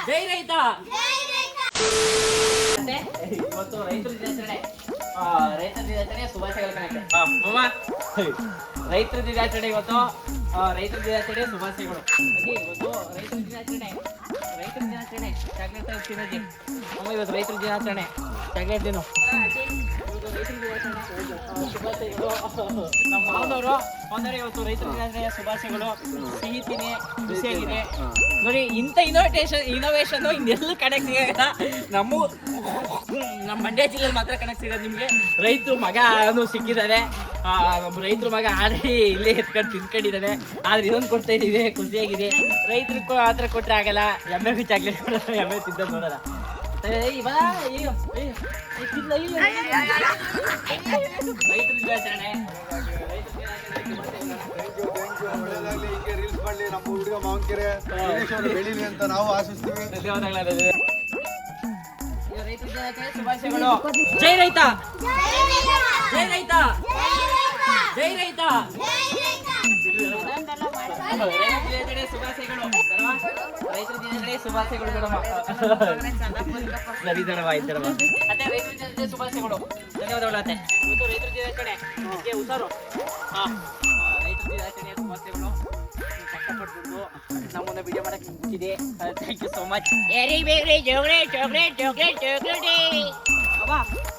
ಜೈ ರೈತ. ಮತ್ತೆ ಇವತ್ತು ರೈತರ ದಿನಾಚರಣೆ. ರೈತರ ದಿನಾಚರಣೆ ಶುಭಾಶಯಗಳು ಕಣಕ್ಕೆ. ರೈತರ ದಿನಾಚರಣೆ ಇವತ್ತು. ರೈತರ ದಿನಾಚರಣೆ ಶುಭಾಶಯಗಳು. ಇವತ್ತು ರೈತರ ದಿನಾಚರಣೆ. ರೈತರ ದಿನಾಚರಣೆ ಚಾಕ್ಲೇಟ್ ತಿನ್ನೋದಿ ಅಮ್ಮ. ಇವತ್ತು ರೈತರ ದಿನಾಚರಣೆ ಚಾಕ್ಲೇಟ್ ತಿನ್ನು. ಶುಭಾಶಯಗಳು. ನಮ್ಮ ಮಾವನವರು ಇವತ್ತು ರೈತರ ದಿನಾಚರಣೆಯ ಶುಭಾಶಯಗಳು. ಸಿಹಿ ತಿನ್ನಿ, ಖುಷಿಯಾಗಿದೆ ನೋಡಿ. ಇಂಥ ಇನೋವೇಷನ್ ಇನ್ನೆಲ್ಲೂ ಕಣಕ್ ಸಿಗಲ್ಲ. ನಮ್ಮ ಮಂಡ್ಯ ಜಿಲ್ಲೆಯಲ್ಲಿ ಮಾತ್ರ ಕಣಕ್ ಸಿಗೋದು ನಿಮ್ಗೆ. ರೈತರು ಮಗ ಸಿಕ್ಕಿದ್ದಾರೆ. ರೈತರ ಮಗ ಆಲ್ರೆಡಿ ಇಲ್ಲೇ ಎತ್ಕೊಂಡು ತಿನ್ಕೊಂಡಿದ್ದಾನೆ. ಆದ್ರೆ ಇದೊಂದು ಕೊಡ್ತಾ ಇದೀವಿ, ಖುಷಿಯಾಗಿದೆ. ರೈತರು ಆತರ ಕೊಟ್ರೆ ಆಗಲ್ಲ. ಎಮ್ಮೆ ಚಾಕ್ಲೇಟ್ ಕೊಡೋಣ, ಎಮ್ಮೆ ತಿಂದ ನೋಡೋಣ. ರೈತರ ದಿನಾಚರಣೆ. ರೀಲ್ಸ್ ಮಾಡಲಿ, ನಮ್ಮ ಹುಡುಗ ಮಾವಂಕೆರೆ ಬೆಳೀಲಿ ಅಂತ ನಾವು ಆಶಿಸ್ತೀವಿ. ಧನ್ಯವಾದಗಳು. ರೈತರ ದಿನಾಚರಣೆ ಶುಭಾಶಯಗಳು. ಜೈ ರೈತ, ಜೈ ರೈತ, ಜೈ ರೈತ. ಶುಭಾಶಯಗಳು. ರೈತರ ದಿನಾಚರಣೆ ಶುಭಾಶಯಗಳು ಕಣಮ್ಮ. ಸರಿ ದಣವ ಇದ್ದರವ. ಅತ್ತೆ ರೈತರ ದಿನಾಚರಣೆ ಶುಭಾಶಯಗಳು. ಧನ್ಯವಾದಗಳು ಅತ್ತೆ. ಇವತ್ತು ರೈತರ ದಿನಾಚರಣೆ ಹುಷಾರು. ರೈತರ ದಿನಾಚರಣೆಯ ಶುಭಾಶಯಗಳು. ಕಷ್ಟಪಟ್ಬಿಟ್ಟು ನಮ್ಮನ್ನ ವಿಡಿಯೋ ಮಾಡಕ್ಕೆ ಮುಗಿಸಿದೆ. Thank you so much. ಅವ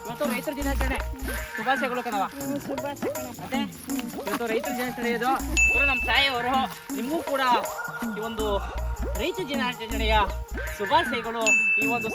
ಇವತ್ತು ರೈತರ ದಿನಾಚರಣೆ ಶುಭಾಶಯಗಳು ಕಣವ. ಮತ್ತೆ ಇವತ್ತು ರೈತರ ದಿನಾಚರಣೆ ಇದು ನಮ್ಮ ತಾಯಿಯವರು. ನಿಮಗೂ ಕೂಡ ಈ ಒಂದು ರೈತ ದಿನಾಚರಣೆಯ ಶುಭಾಶಯಗಳು. ಈ ಒಂದು